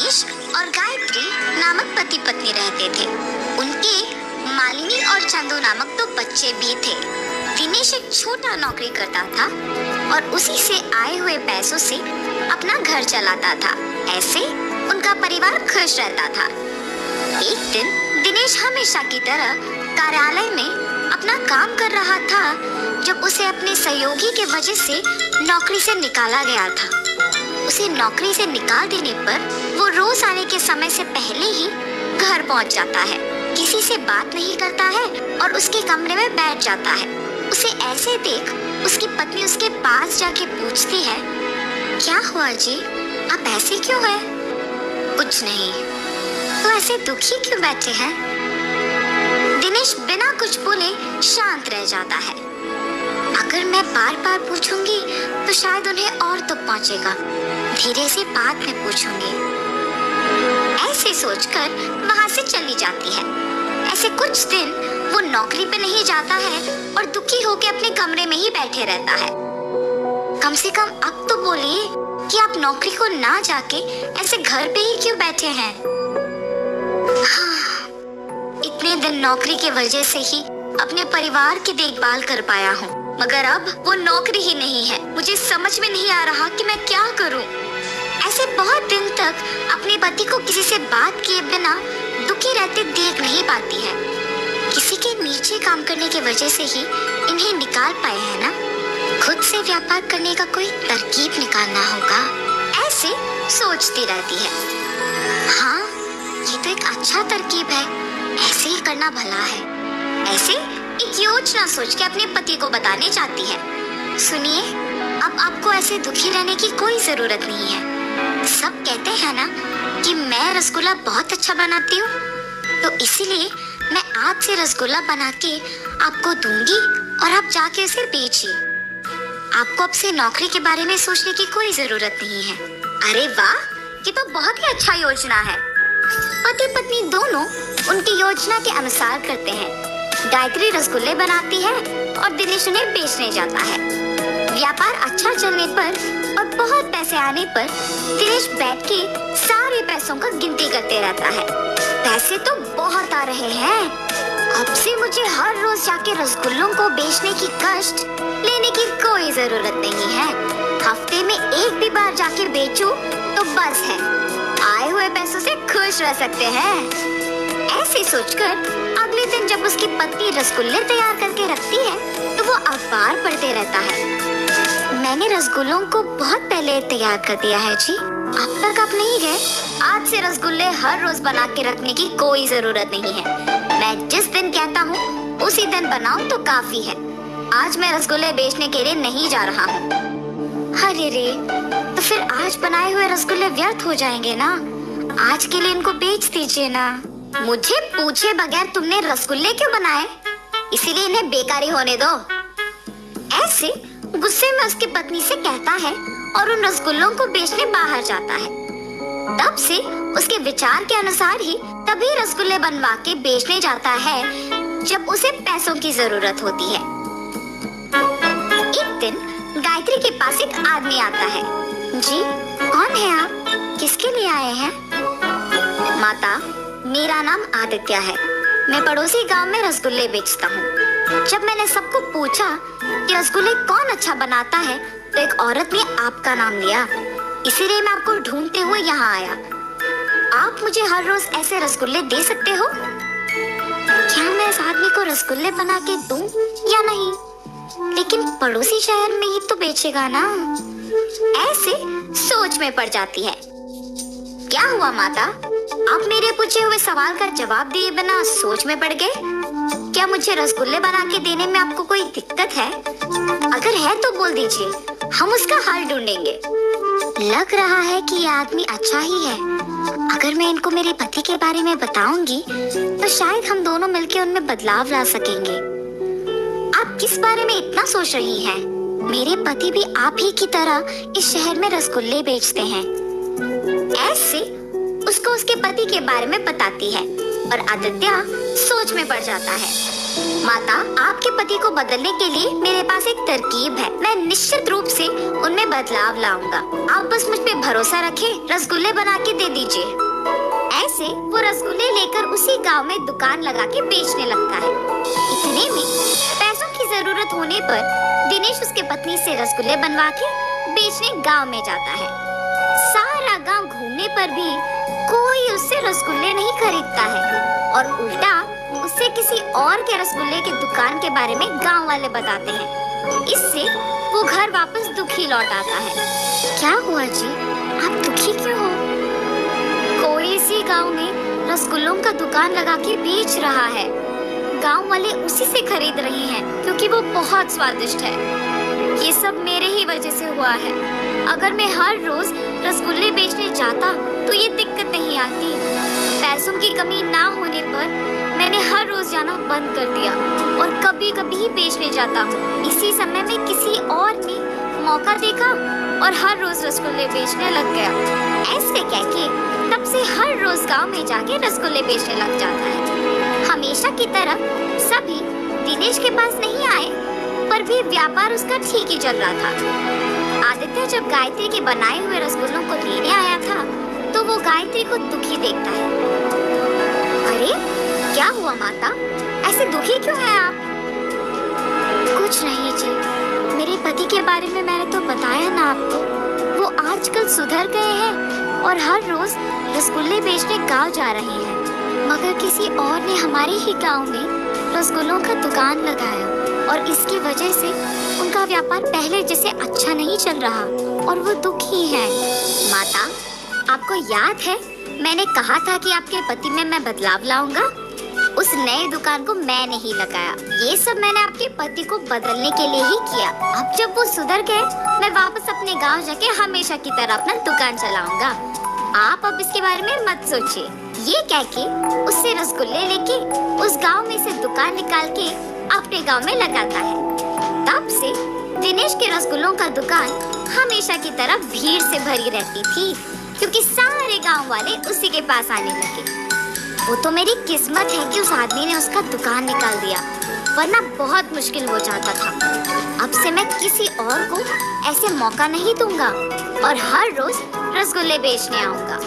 दिनेश और गायत्री नामक पति पत्नी रहते थे। उनके मालिनी और चंदू नामक 2 बच्चे भी थे। दिनेश एक छोटा नौकरी करता था और उसी से आए हुए पैसों से अपना घर चलाता था। ऐसे उनका परिवार खुश रहता था। एक दिन दिनेश हमेशा की तरह कार्यालय में अपना काम कर रहा था जब उसे अपने सहयोगी के वजह से नौकरी से निकाला गया था। उसे नौकरी से निकाल देने पर वो रोज आने के समय से पहले ही घर पहुंच जाता है, किसी से बात नहीं करता है और उसके कमरे में बैठ जाता है। उसे ऐसे देख उसकी पत्नी उसके पास जाके पूछती है, क्या हुआ जी, आप ऐसे क्यों हैं? कुछ नहीं, तो ऐसे दुखी क्यों बैठे हैं? दिनेश बिना कुछ बोले शांत रह जाता है। अगर मैं बार बार पूछूंगी तो शायद उन्हें और दुख पहुंचेगा, धीरे से बाद में पूछूंगी। ऐसे सोचकर वहां से चली जाती है। ऐसे कुछ दिन वो नौकरी पे नहीं जाता है और दुखी होकर अपने कमरे में ही बैठे रहता है। कम से कम अब तो बोलिए कि आप नौकरी को ना जाके ऐसे घर पे ही क्यों बैठे हैं? हाँ, इतने दिन नौकरी की वजह से ही अपने परिवार की देखभाल कर पाया हूँ, मगर अब वो नौकरी ही नहीं है। मुझे समझ में नहीं आ रहा कि मैं क्या करूँ। ऐसे बहुत दिन तक अपने पति को किसी से बात किए बिना दुखी रहते देख नहीं पाती है। किसी के नीचे काम करने की वजह से ही इन्हें निकाल पाए हैं ना। खुद से व्यापार करने का कोई तरकीब निकालना होगा, ऐसे सोचती रहती है। हाँ, ये तो एक अच्छा तरकीब है, ऐसे ही करना भला है। ऐसे एक योजना सोच के अपने पति को बताने जाती है। सुनिए, अब आपको ऐसे दुखी रहने की कोई जरूरत नहीं है। सब कहते हैं ना कि मैं रसगुल्ला बहुत अच्छा बनाती हूँ, तो इसीलिए मैं आज से रसगुल्ला बना के आपको दूंगी और आप जाके उसे बेचिए। आपको अब से नौकरी के बारे में सोचने की कोई जरूरत नहीं है। अरे वाह, ये तो बहुत ही अच्छा योजना है। पति पत्नी दोनों उनकी योजना के अनुसार करते हैं। गायत्री रसगुल्ले बनाती है और दिनेश उन्हें बेचने जाता है। व्यापार अच्छा चलने पर और बहुत पैसे आने पर दिनेश बैठ के सारे पैसों का गिनती करते रहता है। पैसे तो बहुत आ रहे हैं, अब से मुझे हर रोज जाके रसगुल्लों को बेचने की कष्ट लेने की कोई जरूरत नहीं है। हफ्ते में एक भी बार जाके बेचूं तो बस है, आए हुए पैसों से खुश रह सकते हैं। ऐसे सोचकर अगले दिन जब उसकी पत्नी रसगुल्ले तैयार करके रखती है तो वो अखबार पढ़ते रहता है। मैंने रसगुल्लों को बहुत पहले तैयार कर दिया है जी, अब तक आप नहीं गए। आज से रसगुल्ले हर रोज बना के रखने की कोई जरूरत नहीं है। मैं जिस दिन कहता हूँ उसी दिन बनाऊं तो काफी है। आज मैं रसगुल्ले बेचने के लिए नहीं जा रहा हूँ। अरे रे, तो फिर आज बनाए हुए रसगुल्ले व्यर्थ हो जाएंगे ना। आज के लिए इनको बेच दीजिए ना। मुझे पूछे बगैर तुमने रसगुल्ले क्यों बनाए? इसीलिए इन्हें बेकारी होने दो। ऐसे गुस्से में उसकी पत्नी से कहता है और उन रसगुल्लों को बेचने बाहर जाता है। तब से उसके विचार के अनुसार ही तभी रसगुल्ले बनवा के बेचने जाता है जब उसे पैसों की जरूरत होती है। एक दिन गायत्री के पास एक आदमी आता है। जी, कौन है आप? किसके लिए आए हैं? माता, मेरा नाम आदित्य है। मैं पड़ोसी गांव में रसगुल्ले बेचता हूँ। जब मैंने सबको पूछा कि रसगुल्ले कौन अच्छा बनाता है तो एक औरत ने आपका नाम लिया, इसीलिए मैं आपको ढूंढते हुए यहाँ आया। आप मुझे हर रोज ऐसे रसगुल्ले दे सकते हो? क्या मैं इस आदमी को रसगुल्ले बना के दूं या नहीं? लेकिन पड़ोसी शहर में ही तो बेचेगा ना। ऐसे सोच में पड़ जाती है। क्या हुआ माता, आप मेरे पूछे हुए सवाल का जवाब दिए बिना सोच में पड़ गए? क्या मुझे रसगुल्ले बना के देने में आपको कोई दिक्कत है? अगर है तो बोल दीजिए, हम उसका हल ढूंढेंगे। लग रहा है कि ये आदमी अच्छा ही है। अगर मैं इनको मेरे पति के बारे में बताऊंगी तो शायद हम दोनों मिलकर उनमें बदलाव ला सकेंगे। आप किस बारे में इतना सोच रही हैं? मेरे पति भी आप ही की तरह इस शहर में रसगुल्ले बेचते हैं। ऐसे उसको उसके पति के बारे में बताती है और आदित्य सोच में पड़ जाता है। माता, आपके पति को बदलने के लिए मेरे पास एक तरकीब है। मैं निश्चित रूप से उनमें बदलाव लाऊंगा। आप बस मुझ पे भरोसा रखें, रसगुल्ले बना के दे दीजिए। ऐसे वो रसगुल्ले लेकर उसी गांव में दुकान लगा के बेचने लगता है। इतने में पैसों की जरूरत होने पर दिनेश उसके पत्नी से रसगुल्ले बनवा के बेचने गांव में जाता है। सारा गांव घूमने पर भी कोई उससे रसगुल्ले नहीं खरीदता है और उल्टा उससे किसी और के रसगुल्ले की दुकान के बारे में गांव वाले बताते हैं। इससे वो घर वापस दुखी लौट आता है। क्या हुआ जी, आप दुखी क्यों हो? कोई इसी गांव में रसगुल्लों का दुकान लगा के बेच रहा है। गांव वाले उसी से खरीद रहे हैं क्योंकि वो बहुत स्वादिष्ट है। ये सब मेरे ही वजह से हुआ है। अगर मैं हर रोज रसगुल्ले बेचने जाता तो ये दिक्कत नहीं आती। पैसों की कमी ना होने पर मैंने हर रोज जाना बंद कर दिया और कभी कभी ही बेचने जाता हूँ। इसी समय में किसी और ने मौका देखा और हर रोज रसगुल्ले बेचने लग गया। ऐसे कह के तब से हर रोज गांव में जाके रसगुल्ले बेचने लग जाता है। हमेशा की तरह सभी दिनेश के पास नहीं आए, पर भी व्यापार उसका ठीक ही चल रहा था। आदित्य जब गायत्री के बनाए हुए रसगुल्लों को लेने आया था तो वो गायत्री को दुखी देखता है। अरे क्या हुआ माता, ऐसे दुखी क्यों हैं आप? कुछ नहीं जी, मेरे पति के बारे में मैंने तो बताया ना आपको। वो आजकल सुधर गए हैं और हर रोज रसगुल्ले बेचने गांव जा रहे हैं। मगर किसी और ने हमारे ही गांव में रसगुल्लों का दुकान लगाया और इसकी वजह से उनका व्यापार पहले जैसे अच्छा नहीं चल रहा और वो दुखी है। माता, आपको याद है मैंने कहा था कि आपके पति में मैं बदलाव लाऊंगा? उस नए दुकान को मैंने ही लगाया। ये सब मैंने आपके पति को बदलने के लिए ही किया। अब जब वो सुधर गए, मैं वापस अपने गांव जाके हमेशा की तरह अपना दुकान चलाऊंगा। आप अब इसके बारे में मत सोचिए। ये कह के उससे रसगुल्ले लेके उस गांव में से दुकान निकाल के अपने गांव में लगाता है। तब से दिनेश के रसगुल्लों का दुकान हमेशा की तरह भीड़ से भरी रहती थी, क्योंकि सारे गांव वाले उसी के पास आने लगे। वो तो मेरी किस्मत है कि उस आदमी ने उसका दुकान निकाल दिया, वरना बहुत मुश्किल हो जाता था। अब से मैं किसी और को ऐसे मौका नहीं दूंगा और हर रोज रसगुल्ले बेचने आऊंगा।